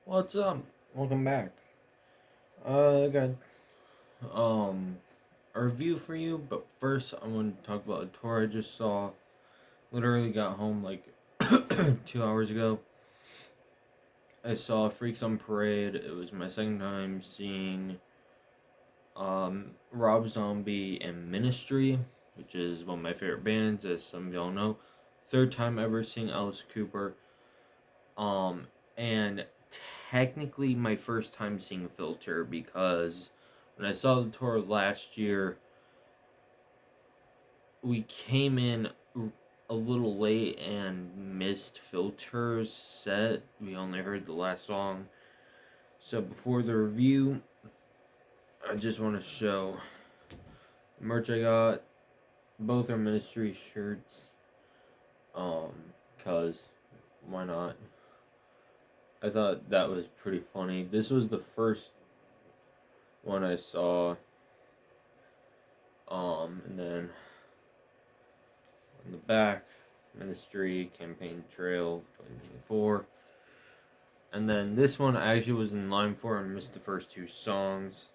What's up? Welcome back. I got um a review for you, but first I want to talk about a tour I just saw. Literally got home like 2 hours ago. I saw Freaks on Parade. It was my second time seeing Rob Zombie and Ministry, which is one of my favorite bands, as some of y'all know. Third time ever seeing Alice Cooper. And technically my first time seeing Filter because when I saw the tour last year, we came in a little late and missed Filter's set. We only heard the last song. So before the review, I just want to show the merch I got. Both are Ministry shirts. Cause why not? I thought that was pretty funny. This was the first one I saw. And then on the back, Ministry Campaign Trail 2024. And then this one I actually was in line for and missed the first two songs.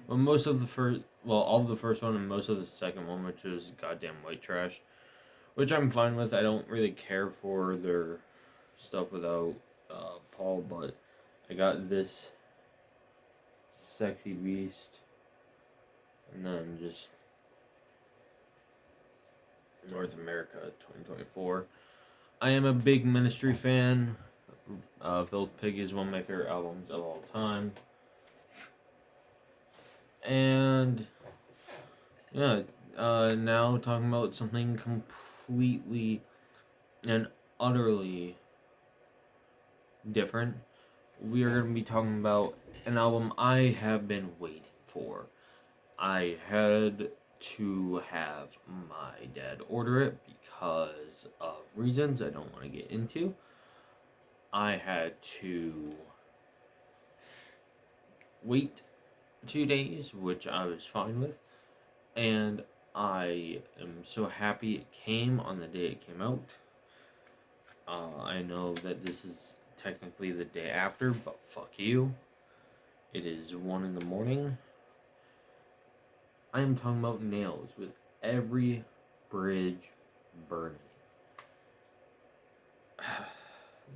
Well, all of the first one and most of the second one, which was Goddamn White Trash, which I'm fine with. I don't really care for their stuff without Paul, but I got this Sexy Beast, and then just North America 2024. I am a big Ministry fan. Filth Pig is one of my favorite albums of all time. And yeah, now talking about something completely and utterly different. We are going to be talking about an album I have been waiting for. I had to have my dad order it because of reasons I don't want to get into. I had to wait 2 days, which I was fine with, and I am so happy it came on the day it came out. I know that this is technically the day after, but fuck you. It is 1 in the morning. I am talking about Nails with Every Bridge Burning.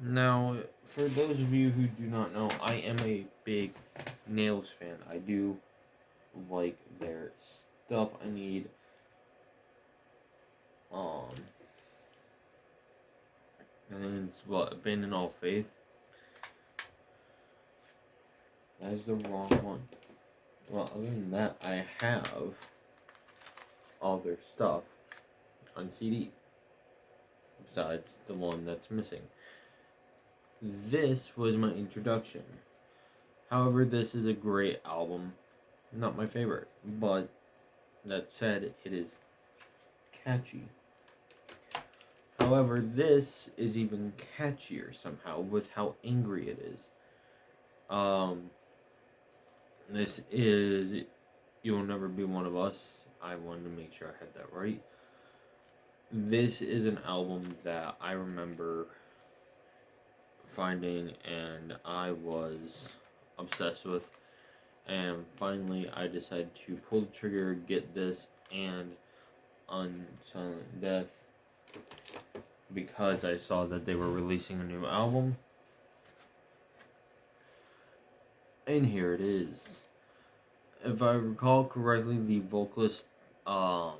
Now, for those of you who do not know, I am a big Nails fan. I do like their stuff. I need I think it's Abandon All Faith. That is the wrong one. Well, other than that, I have all their stuff on CD. Besides the one that's missing. This was my introduction. However, this is a great album. Not my favorite, but that said, it is catchy. However, this is even catchier somehow with how angry it is. This is You'll Never Be One of Us. I wanted to make sure I had that right. This is an album that I remember finding and I was obsessed with. And finally, I decided to pull the trigger, get this, and Unsilent Death because I saw that they were releasing a new album. And here it is. If I recall correctly, the vocalist, I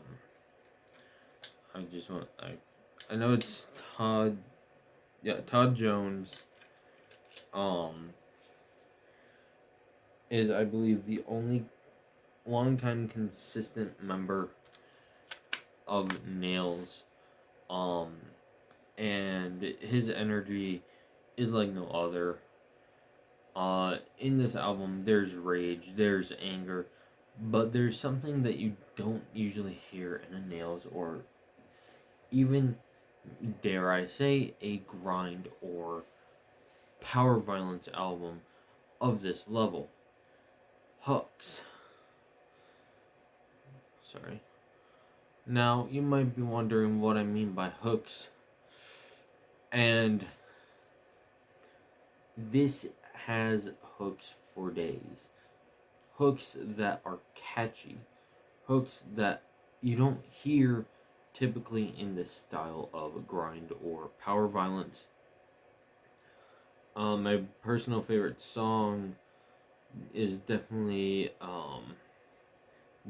know it's Todd Jones, is I believe the only longtime consistent member of Nails, and his energy is like no other. In this album, there's rage, there's anger, but there's something that you don't usually hear in a Nails or even, dare I say, a grind or power violence album of this level. Hooks. Sorry. Now, you might be wondering what I mean by hooks. And this has hooks for days. Hooks that are catchy. Hooks that you don't hear typically in this style of grind or power violence. My personal favorite song is definitely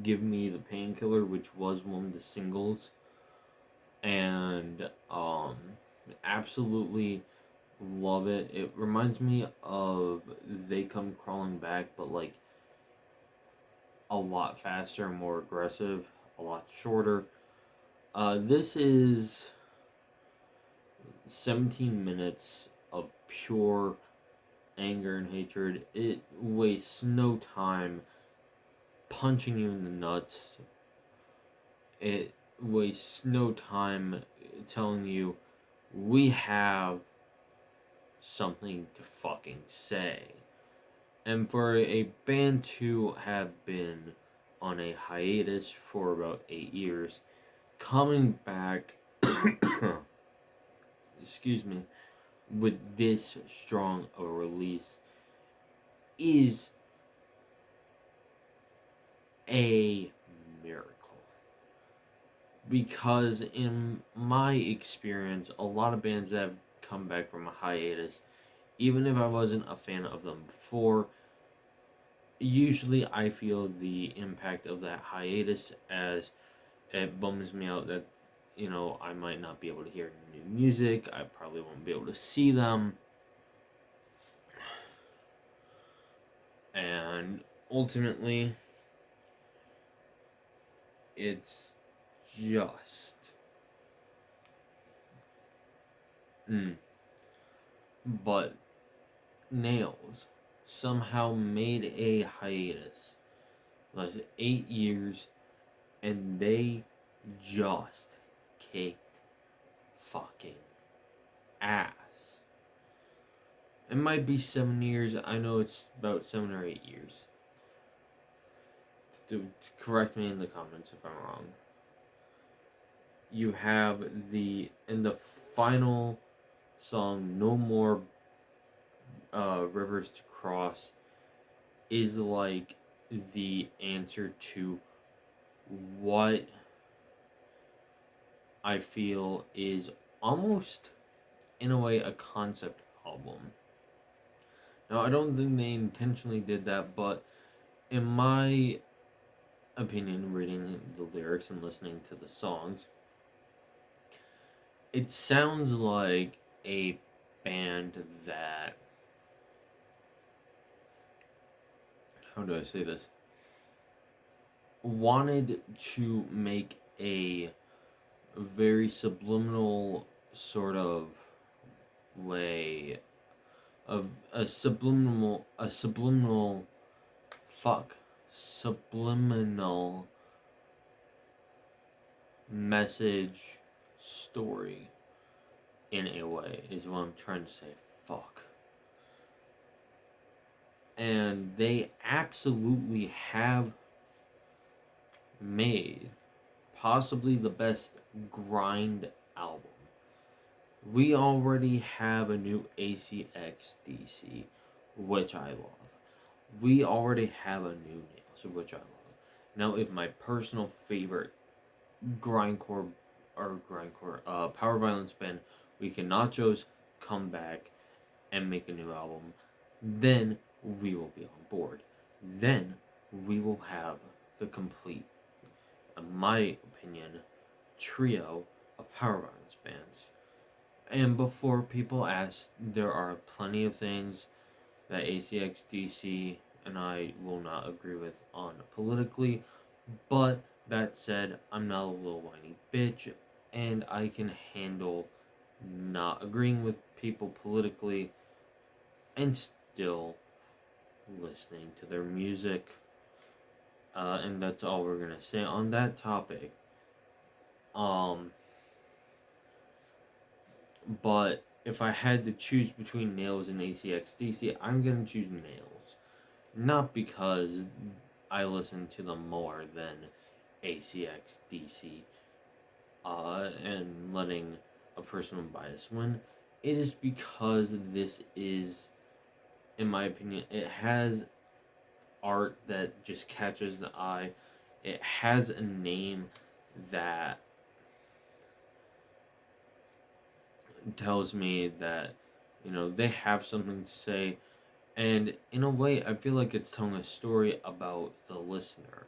Give Me the Painkiller, which was one of the singles. And absolutely love it. It reminds me of They Come Crawling Back, but like a lot faster, more aggressive, a lot shorter. This is 17 minutes of pure anger and hatred. It wastes no time punching you in the nuts. It wastes no time telling you we have something to fucking say. And for a band to have been on a hiatus for about 8 years, coming back, excuse me, with this strong of a release is a miracle. Because in my experience, a lot of bands that have come back from a hiatus, even if I wasn't a fan of them before, usually I feel the impact of that hiatus as it bums me out that, you know, I might not be able to hear new music, I probably won't be able to see them, and ultimately, it's just... But Nails somehow made a hiatus. It was 8 years, and they just kicked fucking ass. It might be 7 years. I know it's about 7 or 8 years. Correct me in the comments if I'm wrong. You have in the final song, No More Rivers to Cross, is like the answer to what I feel is almost, in a way, a concept album. Now, I don't think they intentionally did that, but in my opinion, reading the lyrics and listening to the songs, it sounds like a band that... how do I say this? Wanted to make a very subliminal sort of way of subliminal message story in a way is what I'm trying to say. Fuck. And they absolutely have made possibly the best grind album. We already have a new ACXDC, which I love. We already have a new Nails, which I love. Now, if my personal favorite grindcore power violence band, Weak and Nachos, come back and make a new album, then we will be on board. Then we will have the complete, in my opinion, trio of power violence bands. And before people ask, there are plenty of things that ACXDC and I will not agree with on politically, but that said, I'm not a little whiny bitch, and I can handle not agreeing with people politically and still listening to their music. And that's all we're gonna say on that topic. But if I had to choose between Nails and ACXDC, I'm gonna choose Nails. Not because I listen to them more than ACXDC, and letting a personal bias win. It is because this is in my opinion. It has art that just catches the eye. It has a name that tells me that, they have something to say. And in a way, I feel like it's telling a story about the listener.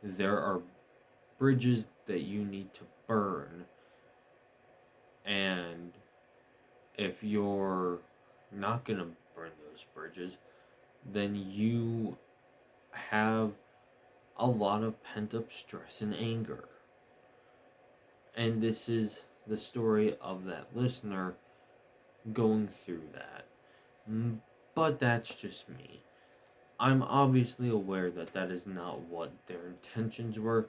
There are bridges that you need to burn, and if you're not gonna burn those bridges, then you have a lot of pent up stress and anger. And this is the story of that listener going through that. But that's just me. I'm obviously aware that that is not what their intentions were,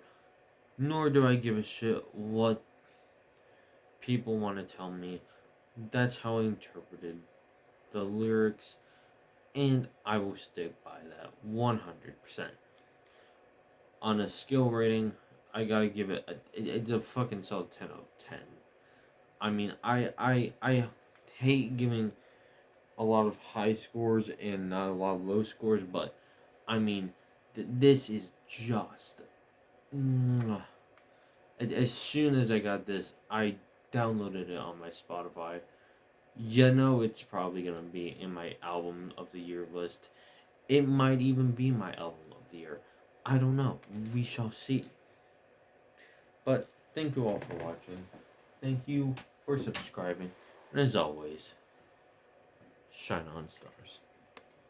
nor do I give a shit what people want to tell me. That's how I interpreted the lyrics, and I will stick by that 100%. On a skill rating, I gotta give it it's a fucking solid 10 out of 10. I mean, I hate giving a lot of high scores and not a lot of low scores, but I mean, this is just. As soon as I got this, I downloaded it on my Spotify. It's probably gonna be in my album of the year list. It might even be my album of the year. I don't know. We shall see. But thank you all for watching. Thank you for subscribing. And as always, shine on, stars.